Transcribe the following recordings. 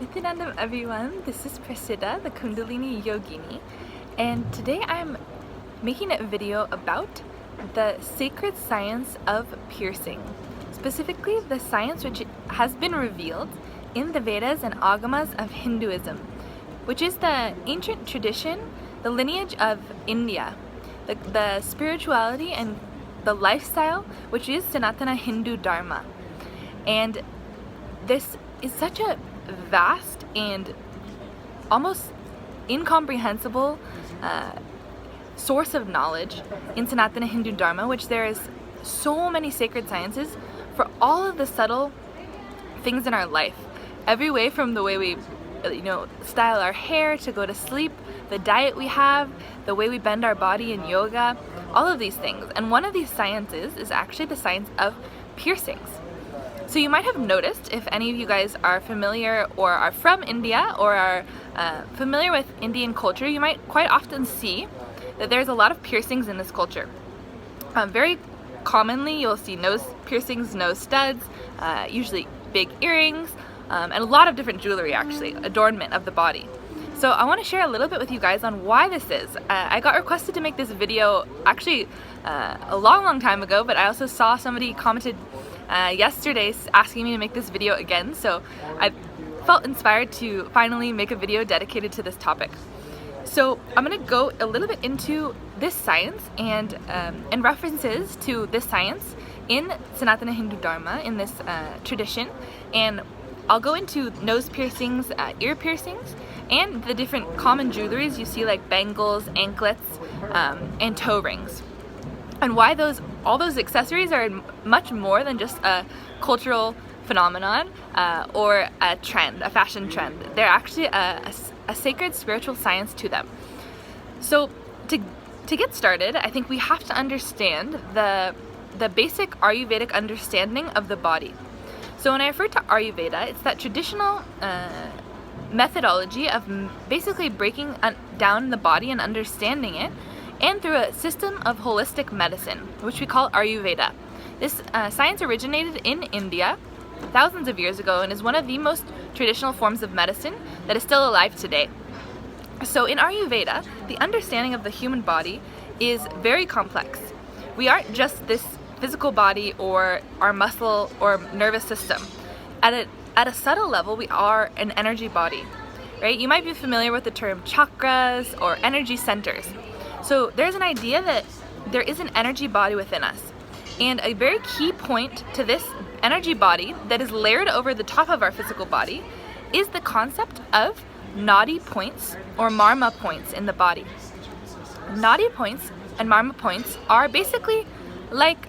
Nithyananda everyone, this is Prasiddha, the Kundalini Yogini, and today I'm making a video about the sacred science of piercing, specifically the science which has been revealed in the Vedas and Agamas of Hinduism, which is the ancient tradition, the lineage of India, the spirituality and the lifestyle which is Sanatana Hindu Dharma. And this is such a vast and almost incomprehensible source of knowledge in Sanatana Hindu Dharma, which there is so many sacred sciences for all of the subtle things in our life. Every way from the way we style our hair to go to sleep, the diet we have, the way we bend our body in yoga, all of these things. And one of these sciences is actually the science of piercings. So you might have noticed, if any of you guys are familiar or are from India or are familiar with Indian culture, you might quite often see that there's a lot of piercings in this culture. Very commonly you'll see nose piercings, nose studs, usually big earrings, and a lot of different jewelry actually, adornment of the body. So I want to share a little bit with you guys on why this is. I got requested to make this video actually a long time ago, but I also saw somebody commented yesterday asking me to make this video again, so I felt inspired to finally make a video dedicated to this topic. So I'm going to go a little bit into this science and references to this science in Sanatana Hindu Dharma, in this tradition, and I'll go into nose piercings, ear piercings, and the different common jewelries you see like bangles, anklets, and toe rings. And why all those accessories are much more than just a cultural phenomenon or a trend, a fashion trend. They're actually a sacred spiritual science to them. So to get started, I think we have to understand the basic Ayurvedic understanding of the body. So when I refer to Ayurveda, it's that traditional methodology of basically breaking down the body and understanding it, and through a system of holistic medicine, which we call Ayurveda. This science originated in India thousands of years ago and is one of the most traditional forms of medicine that is still alive today. So in Ayurveda, the understanding of the human body is very complex. We aren't just this physical body or our muscle or nervous system. At a subtle level, we are an energy body, right? You might be familiar with the term chakras or energy centers. So there's an idea that there is an energy body within us. And a very key point to this energy body that is layered over the top of our physical body is the concept of Nadi Points or marma points in the body. Nadi Points and marma points are basically like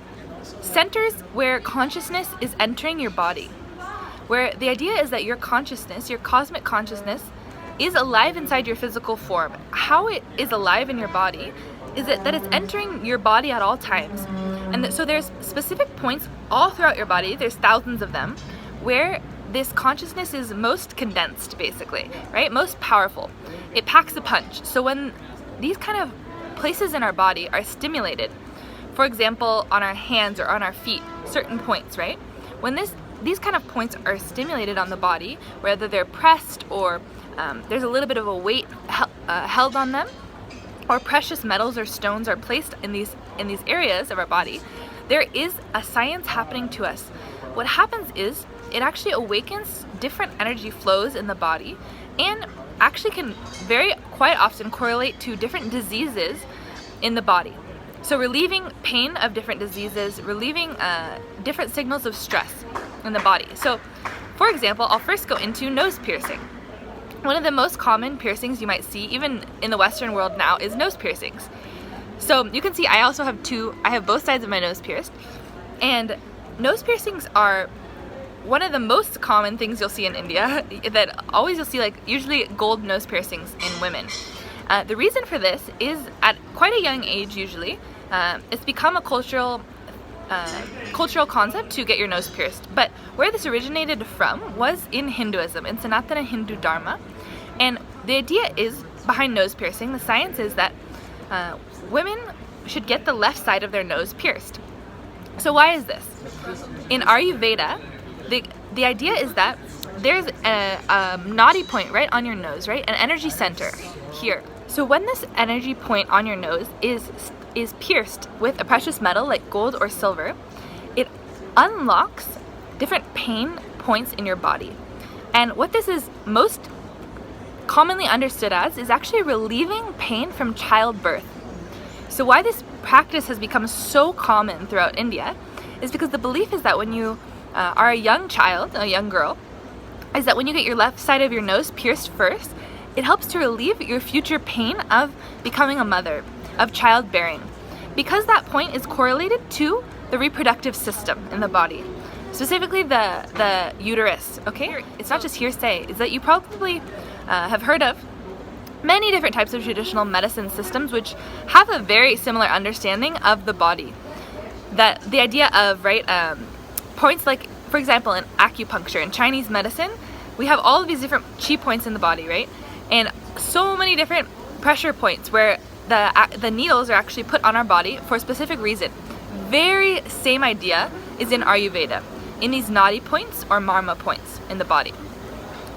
centers where consciousness is entering your body. Where the idea is that your consciousness, your cosmic consciousness, is alive inside your physical form. How it is alive in your body is that it's entering your body at all times. And so there's specific points all throughout your body, there's thousands of them, where this consciousness is most condensed, basically, right? Most powerful. It packs a punch. So when these kind of places in our body are stimulated, for example, on our hands or on our feet, certain points, right? When these kind of points are stimulated on the body, whether they're pressed or there's a little bit of a weight held on them, or precious metals or stones are placed in these areas of our body, there is a science happening to us. What happens is it actually awakens different energy flows in the body and actually can quite often correlate to different diseases in the body. So relieving pain of different diseases, relieving different signals of stress in the body. So for example, I'll first go into nose piercing. One of the most common piercings you might see, even in the Western world now, is nose piercings. So you can see I also have I have both sides of my nose pierced. And nose piercings are one of the most common things you'll see in India, that always you'll see like usually gold nose piercings in women. The reason for this is at quite a young age usually, it's become a cultural concept to get your nose pierced. But where this originated from was in Hinduism, in Sanatana Hindu Dharma. And the idea is behind nose piercing, the science is that women should get the left side of their nose pierced. So why is this? In Ayurveda, the idea is that there's a Nadi point right on your nose, right? An energy center here. So when this energy point on your nose is pierced with a precious metal like gold or silver, it unlocks different pain points in your body. And what this is most commonly understood as is actually relieving pain from childbirth. So why this practice has become so common throughout India is because the belief is that when you are a young child, a young girl, is that when you get your left side of your nose pierced first, it helps to relieve your future pain of becoming a mother, of childbearing, because that point is correlated to the reproductive system in the body, specifically the uterus, okay? It's not just hearsay, it's that you probably have heard of many different types of traditional medicine systems which have a very similar understanding of the body. That the idea of, points like, for example, in acupuncture, in Chinese medicine, we have all of these different chi points in the body, right? And so many different pressure points where the needles are actually put on our body for a specific reason. Very same idea is in Ayurveda, in these Nadi points or marma points in the body.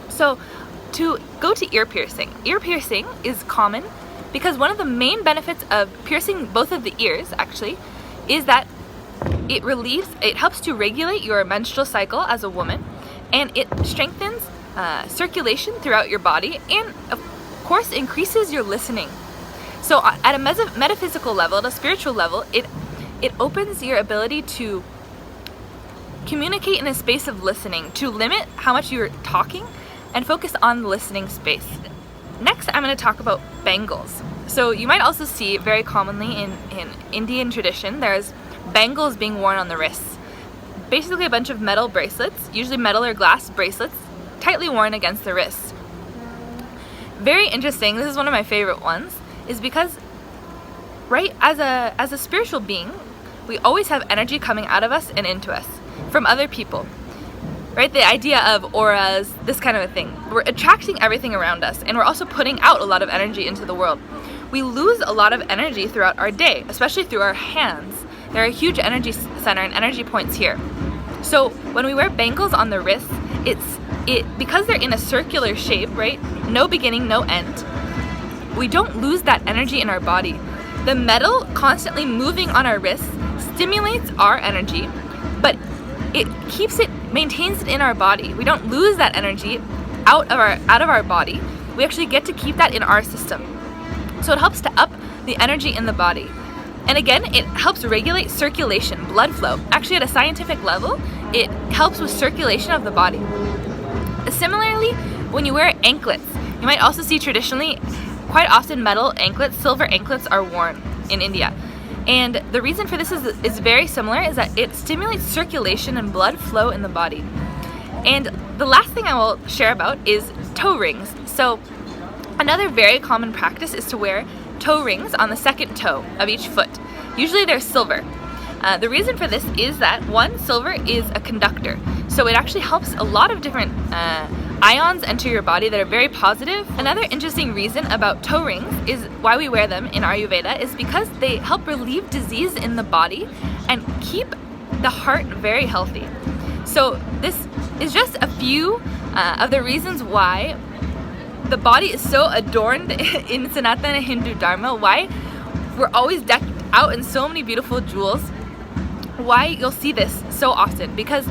So to go to ear piercing is common because one of the main benefits of piercing both of the ears actually is that it helps to regulate your menstrual cycle as a woman, and it strengthens circulation throughout your body, and of course increases your listening. So at a metaphysical level, at a spiritual level, it opens your ability to communicate in a space of listening, to limit how much you're talking and focus on the listening space. Next, I'm going to talk about bangles. So you might also see very commonly in Indian tradition, there's bangles being worn on the wrists. Basically a bunch of metal bracelets, usually metal or glass bracelets, tightly worn against the wrists. Very interesting, this is one of my favorite ones, is because, right, as a spiritual being, we always have energy coming out of us and into us from other people. Right, the idea of auras, this kind of a thing. We're attracting everything around us, and we're also putting out a lot of energy into the world. We lose a lot of energy throughout our day, especially through our hands. There are a huge energy center and energy points here. So when we wear bangles on the wrists, because they're in a circular shape, right? No beginning, no end. We don't lose that energy in our body. The metal constantly moving on our wrists stimulates our energy, but it maintains it in our body. We don't lose that energy out of our body. We actually get to keep that in our system. So it helps to up the energy in the body. And again, it helps regulate circulation, blood flow. Actually, at a scientific level, it helps with circulation of the body. Similarly, when you wear anklets, you might also see traditionally quite often metal anklets, silver anklets are worn in India. And the reason for this is very similar, is that it stimulates circulation and blood flow in the body. And the last thing I will share about is toe rings. So another very common practice is to wear toe rings on the second toe of each foot. Usually they're silver. The reason for this is that, one, silver is a conductor. So it actually helps a lot of different ions enter your body that are very positive. Another interesting reason about toe rings is why we wear them in Ayurveda is because they help relieve disease in the body and keep the heart very healthy. So this is just a few of the reasons why the body is so adorned in Sanatana Hindu Dharma, why we're always decked out in so many beautiful jewels, why you'll see this so often, because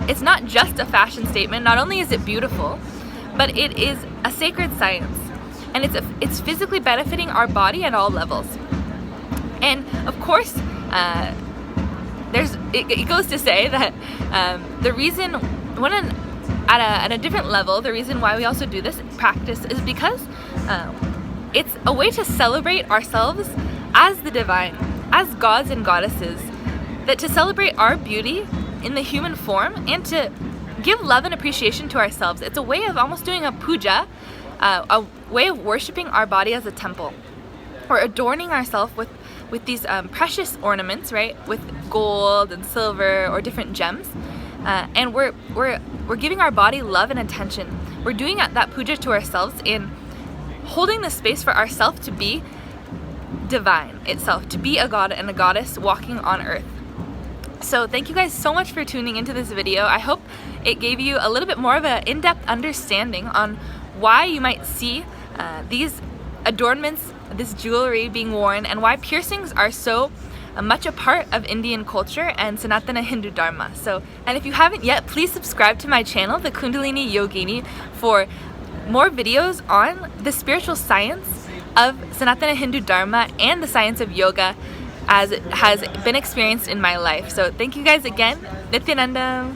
it's not just a fashion statement. Not only is it beautiful, but it is a sacred science, and it's physically benefiting our body at all levels. And of course, it goes to say that the reason, at a different level, the reason why we also do this practice is because it's a way to celebrate ourselves as the divine, as gods and goddesses, that to celebrate our beauty in the human form and to give love and appreciation to ourselves. It's a way of almost doing a puja, a way of worshiping our body as a temple. We're adorning ourselves with these precious ornaments, right, with gold and silver or different gems, and we're giving our body love and attention. We're doing that puja to ourselves in holding the space for ourselves to be divine itself, to be a god and a goddess walking on earth. So thank you guys so much for tuning into this video. I hope it gave you a little bit more of an in-depth understanding on why you might see these adornments, this jewelry being worn, and why piercings are so much a part of Indian culture and Sanatana Hindu Dharma. And if you haven't yet, please subscribe to my channel, The Kundalini Yogini, for more videos on the spiritual science of Sanatana Hindu Dharma and the science of yoga as it has been experienced in my life. So thank you guys again. Nithyananda.